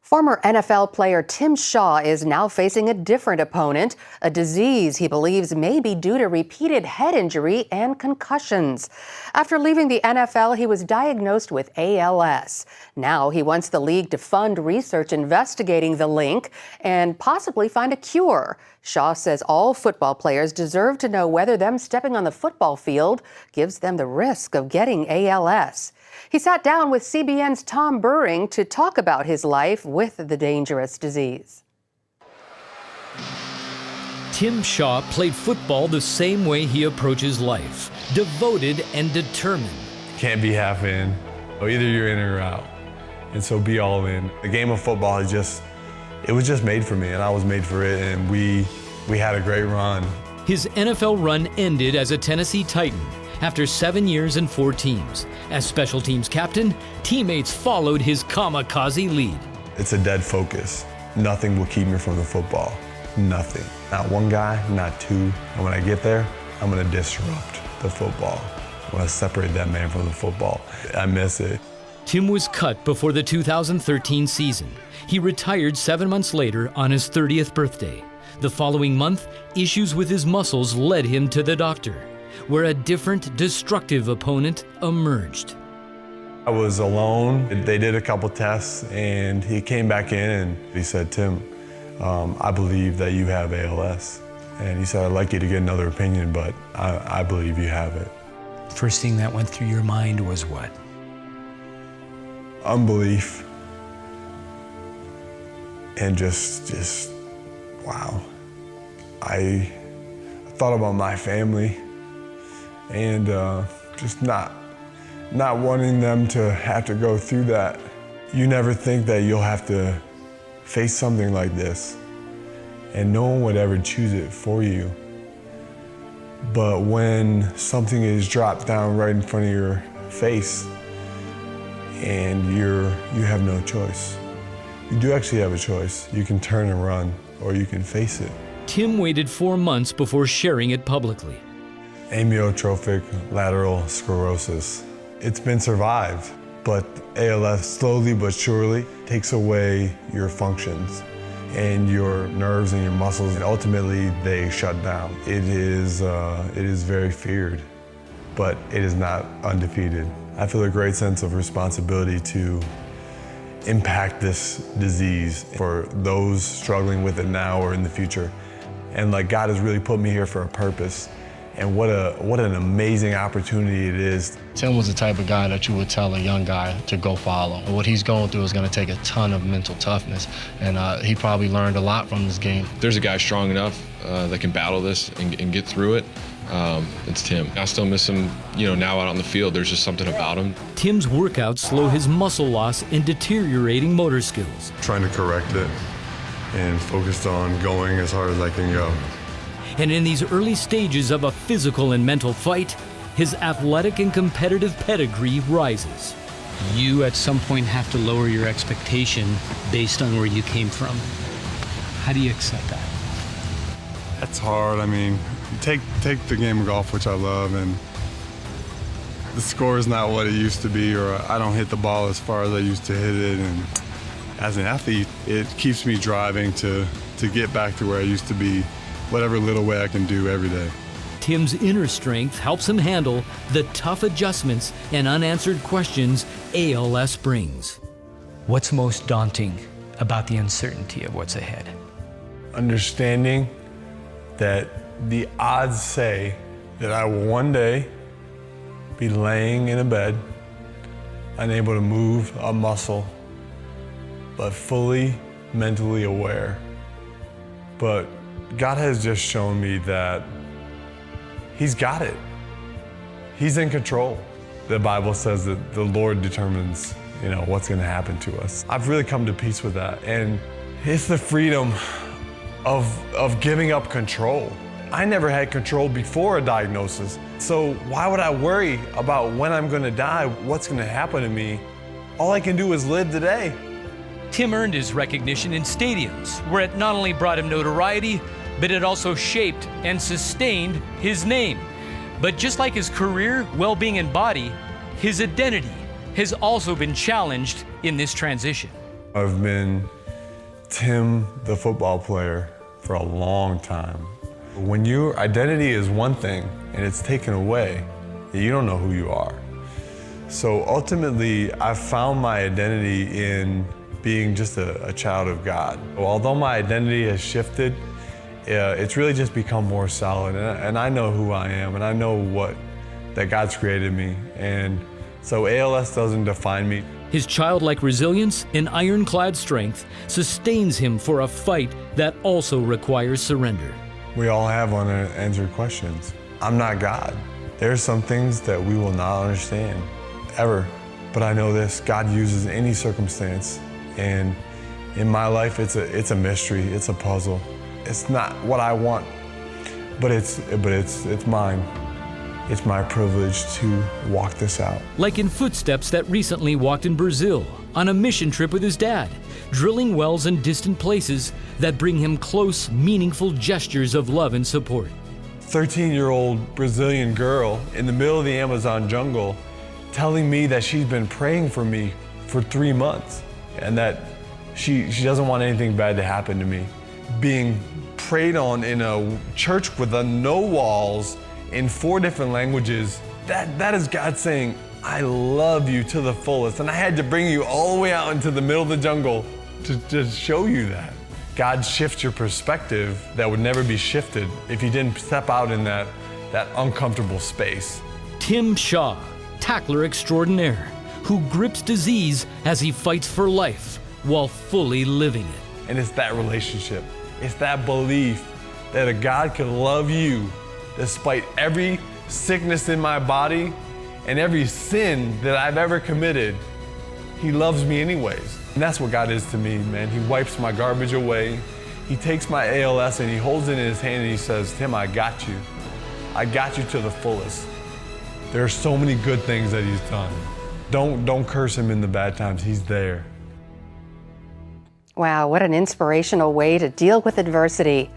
Former NFL player Tim Shaw is now facing a different opponent, a disease he believes may be due to repeated head injury and concussions. After leaving the NFL, he was diagnosed with ALS. Now he wants the league to fund research investigating the link and possibly find a cure. Shaw says all football players deserve to know whether them stepping on the football field gives them the risk of getting ALS. He sat down with CBN's Tom Burring to talk about his life with the dangerous disease. Tim Shaw played football the same way he approaches life, devoted and determined. Can't be half in, or either you're in or out, and so be all in. The game of football is it was just made for me, and I was made for it, and we had a great run. His NFL run ended as a Tennessee Titan after 7 years and 4 teams. As special teams captain, teammates followed his kamikaze lead. It's a dead focus. Nothing will keep me from the football. Nothing. Not one guy, not two. And when I get there, I'm gonna disrupt the football. I'm gonna separate that man from the football. I miss it. Tim was cut before the 2013 season. He retired 7 months later on his 30th birthday. The following month, issues with his muscles led him to the doctor, where a different, destructive opponent emerged. I was alone. They did a couple tests, and he came back in and he said, "Tim, I believe that you have ALS." And he said, "I'd like you to get another opinion, but I believe you have it." First thing that went through your mind was what? Unbelief. And just wow. I thought about my family and just not wanting them to have to go through that. You never think that you'll have to face something like this, and no one would ever choose it for you. But when something is dropped down right in front of your face and you have no choice. You do actually have a choice. You can turn and run, or you can face it. Tim waited 4 months before sharing it publicly. Amyotrophic lateral sclerosis. It's been survived, but ALS slowly but surely takes away your functions and your nerves and your muscles, and ultimately they shut down. It is very feared, but it is not undefeated. I feel a great sense of responsibility to impact this disease for those struggling with it now or in the future. And like, God has really put me here for a purpose. And what an amazing opportunity it is. Tim was the type of guy that you would tell a young guy to go follow. What he's going through is going to take a ton of mental toughness, and he probably learned a lot from this game. There's a guy strong enough that can battle this and get through it. It's Tim. I still miss him, now out on the field. There's just something about him. Tim's workouts slow his muscle loss and deteriorating motor skills. Trying to correct it and focused on going as hard as I can go. And in these early stages of a physical and mental fight, his athletic and competitive pedigree rises. You at some point have to lower your expectation based on where you came from. How do you accept that? That's hard. I mean, take the game of golf, which I love, and the score is not what it used to be, or I don't hit the ball as far as I used to hit it. And as an athlete, it keeps me driving to get back to where I used to be, whatever little way I can do every day. Tim's inner strength helps him handle the tough adjustments and unanswered questions ALS brings. What's most daunting about the uncertainty of what's ahead? Understanding that the odds say that I will one day be laying in a bed, unable to move a muscle, but fully mentally aware. But God has just shown me that He's got it. He's in control. The Bible says that the Lord determines, what's going to happen to us. I've really come to peace with that, and it's the freedom of giving up control. I never had control before a diagnosis, so why would I worry about when I'm going to die, what's going to happen to me? All I can do is live today. Tim earned his recognition in stadiums, where it not only brought him notoriety, but it also shaped and sustained his name. But just like his career, well-being, and body, his identity has also been challenged in this transition. I've been Tim, the football player, for a long time. When your identity is one thing and it's taken away, you don't know who you are. So ultimately, I found my identity in being just a child of God. Although my identity has shifted, it's really just become more solid. And I know who I am, and I know that God's created me. And so ALS doesn't define me. His childlike resilience and ironclad strength sustains him for a fight that also requires surrender. We all have unanswered questions. I'm not God. There's some things that we will not understand, ever. But I know this, God uses any circumstance. And in my life, it's a mystery, it's a puzzle. It's not what I want, but it's mine. It's my privilege to walk this out. Like in footsteps that recently walked in Brazil on a mission trip with his dad, drilling wells in distant places that bring him close, meaningful gestures of love and support. 13-year-old Brazilian girl in the middle of the Amazon jungle telling me that she's been praying for me for 3 months and that she doesn't want anything bad to happen to me. Being prayed on in a church with no walls in 4 different languages, that is God saying, I love you to the fullest. And I had to bring you all the way out into the middle of the jungle to show you that. God shifts your perspective that would never be shifted if you didn't step out in that uncomfortable space. Tim Shaw, tackler extraordinaire, who grips disease as he fights for life while fully living it. And it's that relationship. It's that belief that a God can love you despite every sickness in my body and every sin that I've ever committed. He loves me anyways. And that's what God is to me, man. He wipes my garbage away. He takes my ALS and he holds it in his hand and he says, Tim, I got you. I got you to the fullest. There are so many good things that he's done. Don't curse him in the bad times. He's there. Wow, what an inspirational way to deal with adversity.